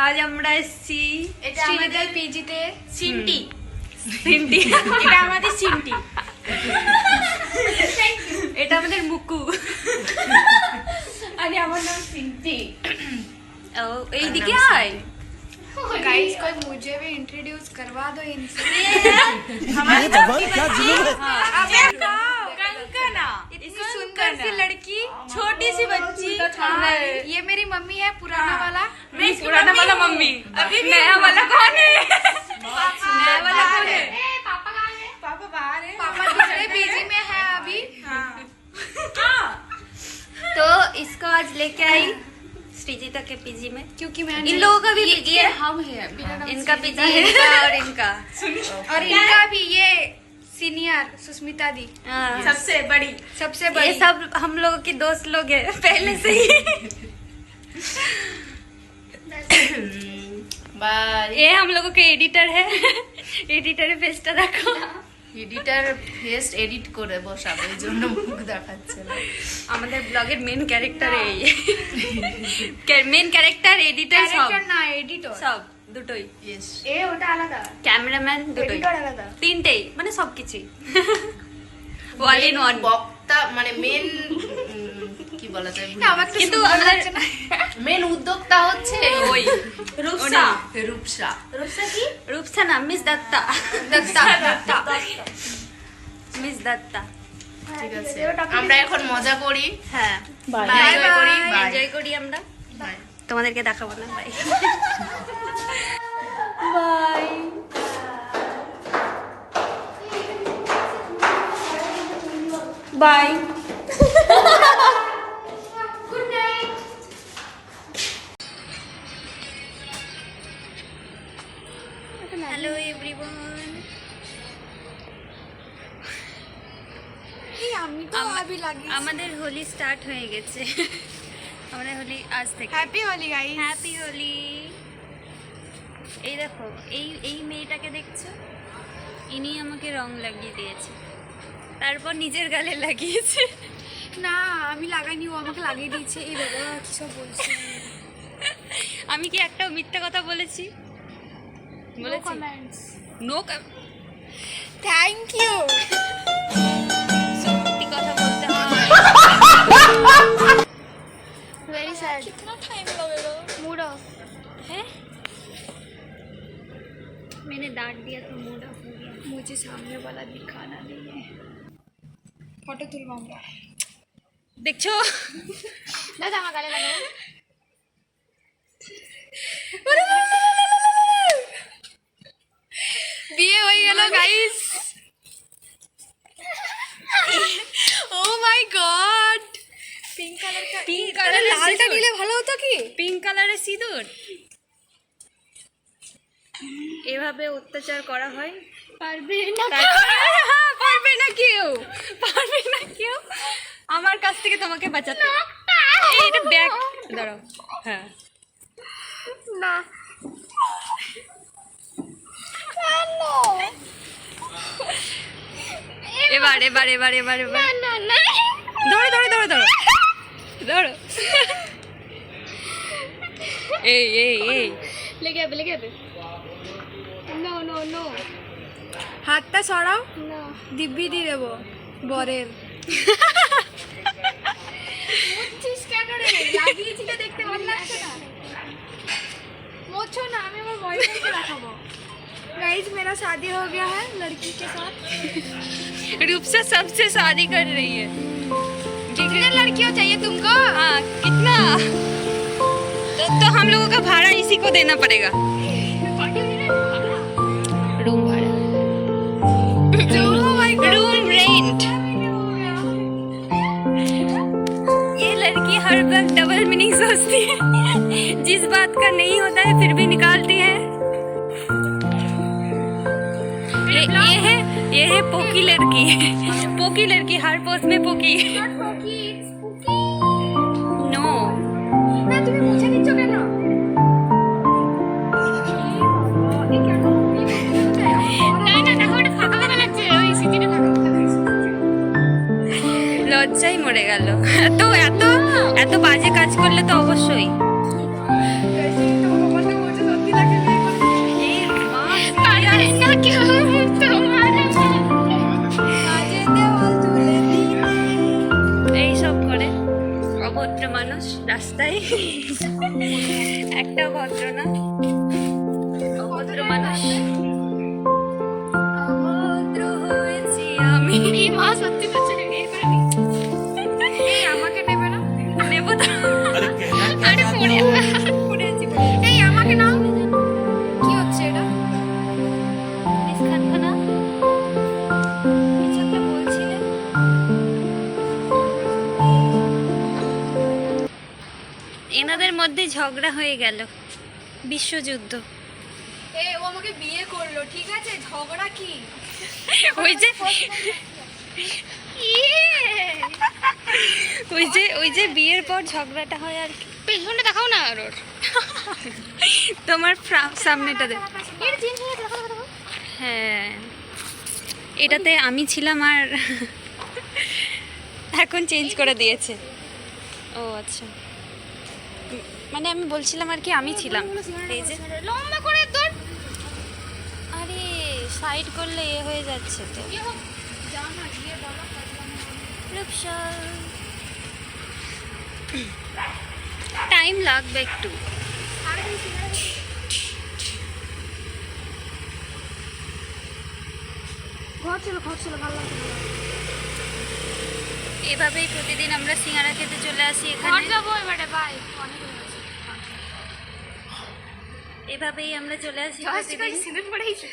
আজ আমরা এসেছি এটা আমাদের পিজিতে সিন্টি সিন্টি, এটা আমাদের সিন্টি, এটা আমাদের মুকু। अरे আমার नाम सिंटी। ও এইদিকে আয়। गाइस कोई मुझे भी इंट्रोड्यूस करवा दो इनसे। हमारे भगवान क्या जुल्म है। कंकना इतनी सुंदर सी लड़की, छोटी सी बच्ची। ये मेरी मम्मी है पुराना वाला। नहीं, पुराना वाला मम्मी। अभी नया वाला कौन है? नया वाला कौन है? पापा कहाँ है? पापा बाहर है। पापा दूसरे पीजी में है अभी। तो इसको आज लेके आई श्रीजिता के पीजी में, क्योंकि मैं इन लोगों का भी पीजी है। हम है मेरा नाम इनका श्रीजिता पीजी, है। इनका और इनका। और इनका भी ये सीनियर सुष्मिता दी हाँ। सबसे बड़ी ये सब हम लोगों की दोस्त लोग हैं पहले से ही। बाय। ये हम लोगों के एडिटर है। एडिटर फेसটা দেখো। এডিটর ফেস এডিট করে বসাবো, এই জন্য মুখ দেখাচ্ছে না। আমাদের ব্লগের মেন ক্যারেক্টার এই। মেন ক্যারেক্টার, এডিটর সব ক্যারেক্টার না এডিটর সব দুটোই। ইয়েস। এ ওটা আলাদা ক্যামেরাম্যান দুটোই, এডিটর আলাদা তিনটেই, মানে সবকিছুই। One in one. বক্তা মানে মেন কি বলা যায়, আমার তো কিন্তু সুন্দর আমাদের লাগছে না। মেন উদ্যোক্তা হচ্ছে ওই রূপসা। রূপসা। রূপসা না, মিস দত্তা। দত্তা মিস দত্তা। ঠিক আছে, আমরা এখন মজা করি, হ্যাঁ, এনজয় করি, বাই এনজয় করি আমরা। বাই। তোমাদেরকে দেখাবো না, bye. Bye. Good night. Hello everyone. এই আমি তো আবি লাগি। আমাদের হোলি স্টার্ট হয়ে গেছে। আমাদের হোলি আজ থেকে। Happy Holi guys. Happy Holi. এই দেখো, এই মেয়েটাকে দেখছো, ইনি আমাকে রং লাগিয়ে দিয়েছে, তারপর নিজের গালে লাগিয়েছে। না আমি লাগাইনি, ও আমাকে লাগিয়ে দিয়েছে। এই বাবা কি সব বলছে। আমি কি একটাও মিথ্যা কথা বলেছি? No comments. No, thank you. সত্যি কথা বলতে হয়। Very sad. कितना टाइम लगेगा? मूड ऑफ है? मैंने डांट दिया तो मूड ऑफ हो गया। मुझे सामने वाला दिखाना नहीं है। फोटो तुलवाऊंगा। দেখছো? दादा আমার গালে লাগাও। বিয়ে হয়ে গেল গাইস। ও মাই গড, পিঙ্ক কালার का পিঙ্ক কালারের লালটা নিলে ভালো হতো কি? পিঙ্ক কালারের সিঁদুর। এভাবে অত্যাচার করা হয়? পারবে না। হ্যাঁ, পারবে না কেউ, পারবে না কেউ আমার কাছ থেকে তোমাকে বাঁচাতে। এইটা ব্যাগ দাঁড়াও। হ্যাঁ না এবার এবার এবার এবার এবার না না ধরো ধরো ধরো ধরো ধরো। এই এই এই লেগে যাবে। নো নো নো, হাতটা সরাও। না দিব্যি দিয়ে দেবো বরের। মুছিস কেন রে? লাগিয়েছি তো, দেখতে ভালো লাগছে না। মোছো না, আমি আমার বয়ফ্রেন্ডকে দেখাবো। गाइस मेरा शादी हो गया है लड़की के साथ। रूपसा सबसे शादी कर रही है। कितने लड़कियों चाहिए तुमको? हाँ, कितना? तो हम लोगों का भाड़ा इसी को देना पड़ेगा। रूम भाड़ा, रूम रेंट। ये लड़की हर वक्त डबल मीनिंग सोचती है, जिस बात का नहीं होता है फिर भी निकालती है। ये है पोकी लड़की। पोकी लड़की, हर पोस्ट में पोकी। नो, না তুমি মুছে দিচ্ছ কেন? না না দেখো, ওটা ফাঁকা ফাঁকা লাগছে। ওই সিটিটা ফাঁকা ফাঁকা লাগছে। লজ্জাই মরে গেল। এত এত এত বাজে কাজ করলে তো অবশ্যই। তোমাকে বলতে রাস্তায় একটা ভদ্র না, অভদ্র মানুষ। অভদ্র হয়েছি আমি। এই মা সত্যি বলছে বিয়ে করে নি। এই আমাকে নেবে না? নেবো তো। अरे कहना क्या আরে चाहती পড়ে हो? পড়েছি এই আমাকে নাও। কি হচ্ছে এটা? মিস খানখানা কিছু একটা বলছিলে। এনাদের মধ্যে ঝগড়া হয়ে গেল, বিশ্বযুদ্ধ। এই ও আমাকে বিয়ে করলো, ঠিক আছে, ঝগড়া কি? ওই যে ওই যে বিয়ের পর ঝগড়াটা হয় আর কি। পেছনটা দেখাও না আর ওর। তোমার সামনেটা দেখ। এর চেঞ্জ হয়ে গেছে, দেখো দেখো। হ্যাঁ, এটাতে আমি ছিলাম আর এখন চেঞ্জ করে দিয়েছে। ও আচ্ছা, মানে আমি বলছিলাম আর কি আমি ছিলাম। এই যে লম্বা করে তোর আরে সাইড করলে এ হয়ে যাচ্ছে তো। যাও না গিয়ে বলো। টাইম লাগবে একটু। ঘর ছিল ভালো লাগছে না। এভাবেই প্রতিদিন আমরা সিঙ্গারা খেতে চলে আসি ঘর এখানে। যাবো এবারে, বাই। অনেক হয়ে গেছে। এভাবেই আমরা চলে আসি জাস্ট প্রতিদিন। Guys cinema পড়েইছে।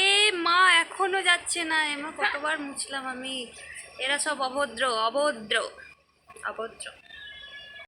এ মা এখনো যাচ্ছে না, এমা কতবার মুছলাম আমি। এরা সব অভদ্র অভদ্র অভদ্র।